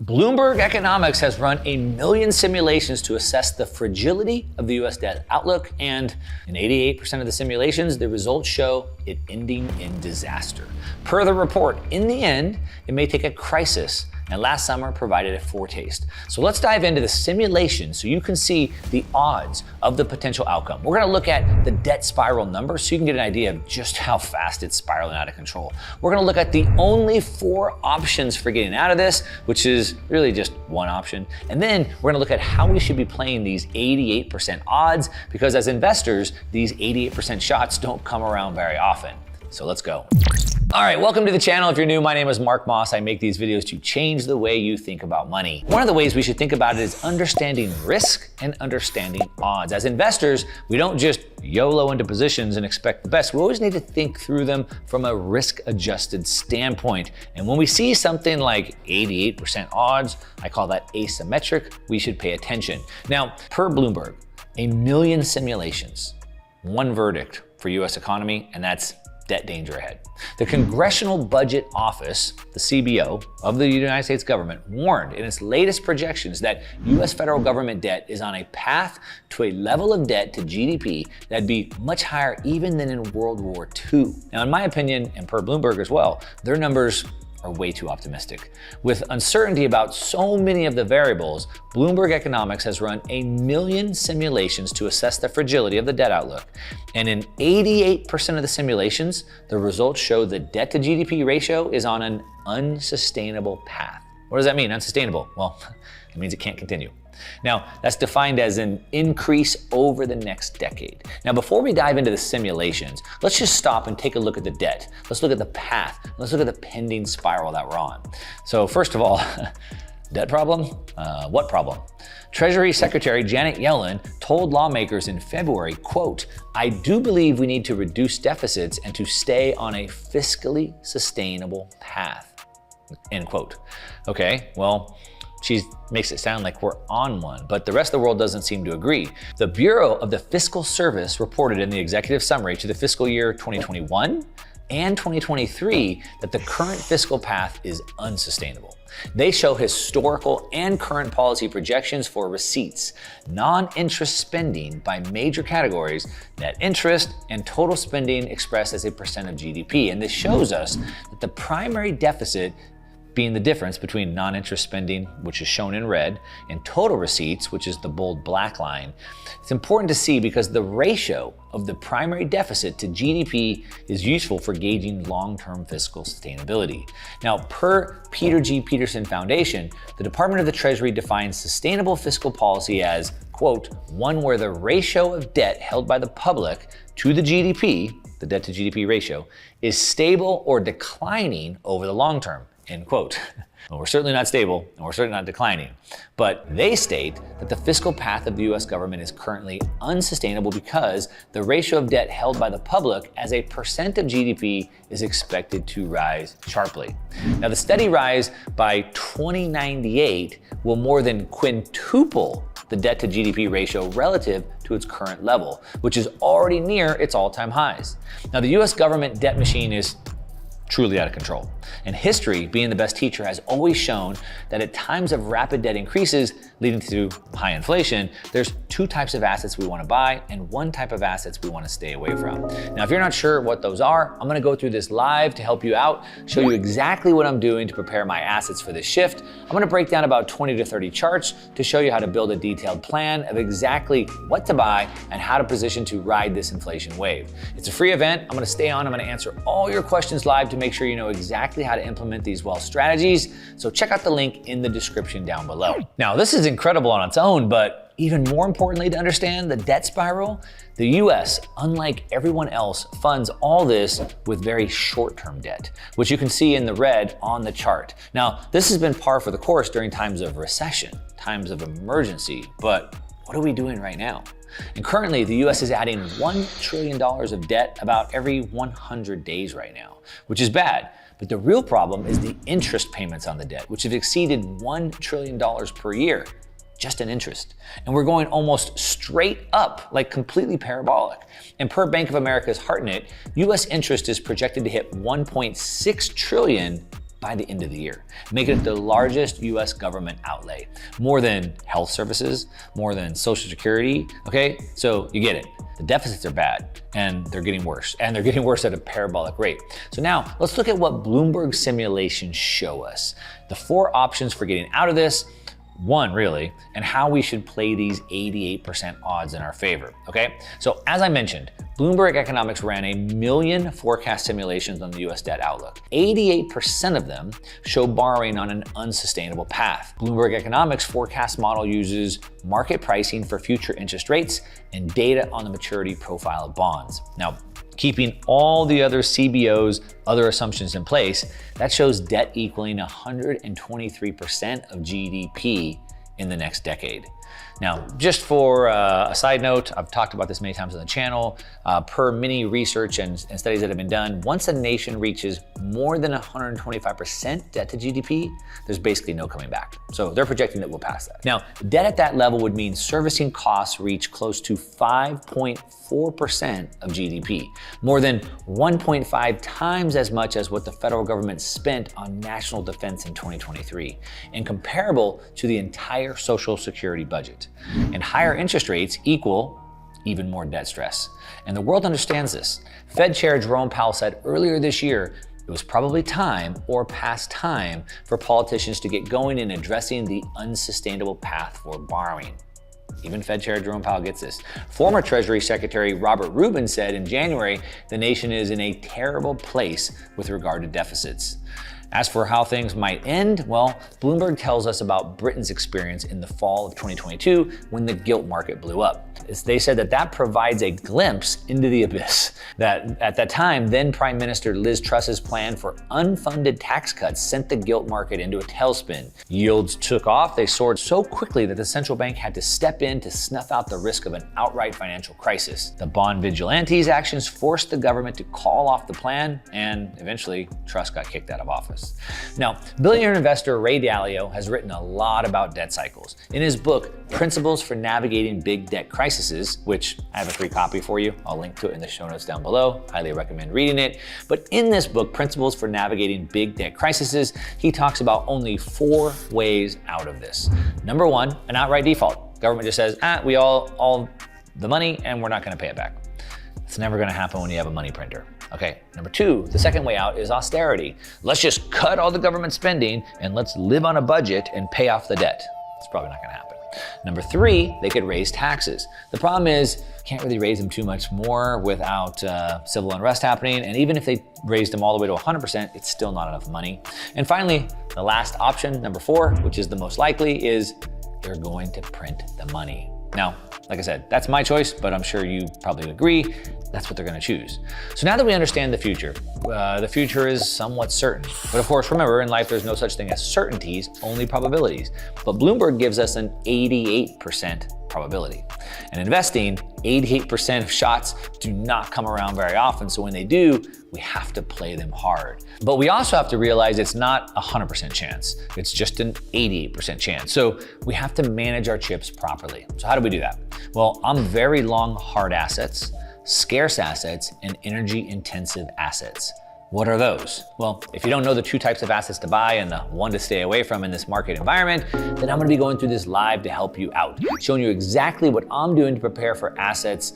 Bloomberg Economics has run 1 million simulations to assess the fragility of the US debt outlook, and in 88% of the simulations, the results show it ending in disaster. Per the report, in the end, it may take a crisis, and last summer provided a foretaste. So let's dive into the simulation so you can see the odds of the potential outcome. We're gonna look at the debt spiral number so you can get an idea of just how fast it's spiraling out of control. We're gonna look at the only 4 options for getting out of this, which is really just one option. And then we're gonna look at how we should be playing these 88% odds, because as investors, these 88% shots don't come around very often. So let's go. All right, welcome to the channel. If you're new, my name is Mark Moss. I make these videos to change the way you think about money. One of the ways we should think about it is understanding risk and understanding odds. As investors, we don't just YOLO into positions and expect the best. We always need to think through them from a risk-adjusted standpoint. And when we see something like 88% odds, I call that asymmetric, we should pay attention. Now, per Bloomberg, 1 million simulations, one verdict for US economy, and that's debt danger ahead. The Congressional Budget Office, the CBO of the United States government, warned in its latest projections that US federal government debt is on a path to a level of debt to GDP that'd be much higher even than in World War II. Now, in my opinion, and per Bloomberg as well, their numbers are way too optimistic. With uncertainty about so many of the variables, Bloomberg Economics has run 1 million simulations to assess the fragility of the debt outlook. And in 88% of the simulations, the results show the debt to GDP ratio is on an unsustainable path. What does that mean, unsustainable? Well, it means it can't continue. Now, that's defined as an increase over the next decade. Now, before we dive into the simulations, let's just stop and take a look at the debt. Let's look at the path. Let's look at the pending spiral that we're on. So first of all, debt problem? What problem? Treasury Secretary Janet Yellen told lawmakers in February, quote, "I do believe we need to reduce deficits and to stay on a fiscally sustainable path," end quote. Okay, well, she makes it sound like we're on one, but the rest of the world doesn't seem to agree. The Bureau of the Fiscal Service reported in the executive summary to the fiscal year 2021 and 2023 that the current fiscal path is unsustainable. They show historical and current policy projections for receipts, non-interest spending by major categories, net interest, and total spending expressed as a percent of GDP. And this shows us that the primary deficit being the difference between non-interest spending, which is shown in red, and total receipts, which is the bold black line. It's important to see because the ratio of the primary deficit to GDP is useful for gauging long-term fiscal sustainability. Now, per Peter G. Peterson Foundation, the Department of the Treasury defines sustainable fiscal policy as, quote, "one where the ratio of debt held by the public to the GDP, the debt to GDP ratio, is stable or declining over the long term," end quote. Well, we're certainly not stable, and we're certainly not declining. But they state that the fiscal path of the US government is currently unsustainable because the ratio of debt held by the public as a percent of GDP is expected to rise sharply. Now, the steady rise by 2098 will more than quintuple the debt to GDP ratio relative to its current level, which is already near its all-time highs. Now, the US government debt machine is truly out of control. And history, being the best teacher, has always shown that at times of rapid debt increases leading to high inflation, there's 2 types of assets we want to buy and 1 type of assets we want to stay away from. Now, if you're not sure what those are, I'm going to go through this live to help you out, show you exactly what I'm doing to prepare my assets for this shift. I'm going to break down about 20 to 30 charts to show you how to build a detailed plan of exactly what to buy and how to position to ride this inflation wave. It's a free event. I'm going to stay on. I'm going to answer all your questions live to make sure you know exactly how to implement these wealth strategies. So check out the link in the description down below. Now, this is incredible on its own, but even more importantly to understand the debt spiral, the US, unlike everyone else, funds all this with very short-term debt, which you can see in the red on the chart. Now, this has been par for the course during times of recession, times of emergency, but what are we doing right now? And currently, the US is adding $1 trillion of debt about every 100 days right now, which is bad. But the real problem is the interest payments on the debt, which have exceeded $1 trillion per year, just in interest. And we're going almost straight up, like completely parabolic. And per Bank of America's HeartNet, US interest is projected to hit $1.6 trillion by the end of the year, making it the largest US government outlay. More than health services, more than Social Security, okay? So you get it. The deficits are bad and they're getting worse, and they're getting worse at a parabolic rate. So now let's look at what Bloomberg simulations show us. The 4 options for getting out of this, one really, and how we should play these 88% odds in our favor, okay? So as I mentioned, Bloomberg Economics ran 1 million forecast simulations on the US debt outlook. 88% of them show borrowing on an unsustainable path. Bloomberg Economics forecast model uses market pricing for future interest rates and data on the maturity profile of bonds. Now, keeping all the other CBO's other assumptions in place, that shows debt equaling 123% of GDP in the next decade. Now, just for a side note, I've talked about this many times on the channel, per many research and studies that have been done, once a nation reaches more than 125% debt to GDP, there's basically no coming back. So they're projecting that we'll pass that. Now, debt at that level would mean servicing costs reach close to 5.4% of GDP, more than 1.5 times as much as what the federal government spent on national defense in 2023, and comparable to the entire Social Security budget. And higher interest rates equal even more debt stress. And the world understands this. Fed Chair Jerome Powell said earlier this year, it was probably time or past time for politicians to get going in addressing the unsustainable path for borrowing. Even Fed Chair Jerome Powell gets this. Former Treasury Secretary Robert Rubin said in January, the nation is in a terrible place with regard to deficits. As for how things might end, well, Bloomberg tells us about Britain's experience in the fall of 2022 when the gilt market blew up. They said that provides a glimpse into the abyss. That at that time, then Prime Minister Liz Truss's plan for unfunded tax cuts sent the gilt market into a tailspin. Yields took off, they soared so quickly that the central bank had to step in to snuff out the risk of an outright financial crisis. The bond vigilantes' actions forced the government to call off the plan, and eventually Truss got kicked out of office. Now, billionaire investor Ray Dalio has written a lot about debt cycles. In his book, Principles for Navigating Big Debt Crises, which I have a free copy for you, I'll link to it in the show notes down below, highly recommend reading it. But in this book, Principles for Navigating Big Debt Crises, he talks about only 4 ways out of this. Number 1, an outright default. Government just says, we all the money and we're not gonna pay it back. It's never gonna happen when you have a money printer. Okay, number 2, the second way out is austerity. Let's just cut all the government spending and let's live on a budget and pay off the debt. It's probably not gonna happen. Number 3, they could raise taxes. The problem is, you can't really raise them too much more without civil unrest happening. And even if they raised them all the way to 100%, it's still not enough money. And finally, the last option, number 4, which is the most likely, is they're going to print the money. Now, like I said, that's my choice, but I'm sure you probably agree that's what they're gonna choose. So now that we understand the future is somewhat certain. But of course, remember, in life, there's no such thing as certainties, only probabilities. But Bloomberg gives us an 88% probability. And investing, 88% of shots do not come around very often. So when they do, we have to play them hard. But we also have to realize it's not a 100% chance. It's just an 88% chance. So we have to manage our chips properly. So how do we do that? Well, I'm very long hard assets, scarce assets, and energy-intensive assets. What are those? Well, if you don't know the 2 types of assets to buy and the 1 to stay away from in this market environment, then I'm gonna be going through this live to help you out, showing you exactly what I'm doing to prepare for assets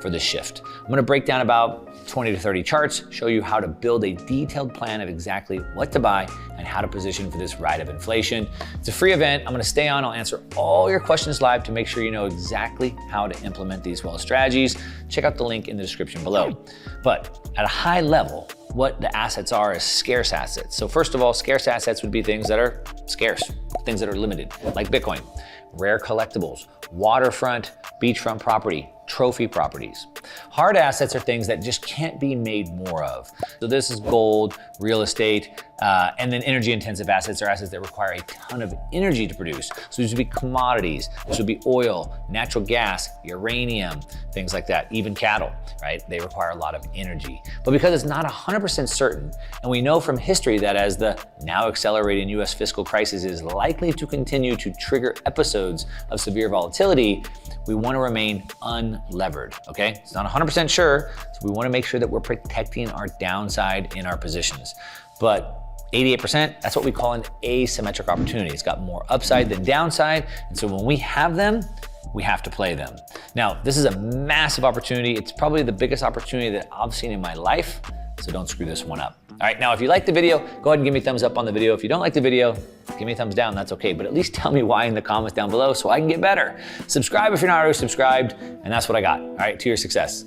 for this shift. I'm gonna break down about 20 to 30 charts, show you how to build a detailed plan of exactly what to buy and how to position for this ride of inflation. It's a free event. I'm gonna stay on. I'll answer all your questions live to make sure you know exactly how to implement these wealth strategies. Check out the link in the description below. But at a high level, what the assets are is scarce assets. So first of all, scarce assets would be things that are scarce, things that are limited, like Bitcoin, rare collectibles, waterfront, beachfront property, trophy properties. Hard assets are things that just can't be made more of. So this is gold, real estate, and then energy intensive assets are assets that require a ton of energy to produce. So these would be commodities, this would be oil, natural gas, uranium, things like that, even cattle, right? They require a lot of energy. But because it's not 100% certain, and we know from history that as the now accelerating US fiscal crisis is likely to continue to trigger episodes of severe volatility, we want to remain unlevered, okay? It's not 100% sure, so we want to make sure that we're protecting our downside in our positions. But 88%, that's what we call an asymmetric opportunity. It's got more upside than downside, and so when we have them, we have to play them. Now, this is a massive opportunity. It's probably the biggest opportunity that I've seen in my life, so don't screw this one up. All right, now if you like the video, go ahead and give me a thumbs up on the video. If you don't like the video, give me a thumbs down, that's okay, but at least tell me why in the comments down below so I can get better. Subscribe if you're not already subscribed, and that's what I got. All right, to your success.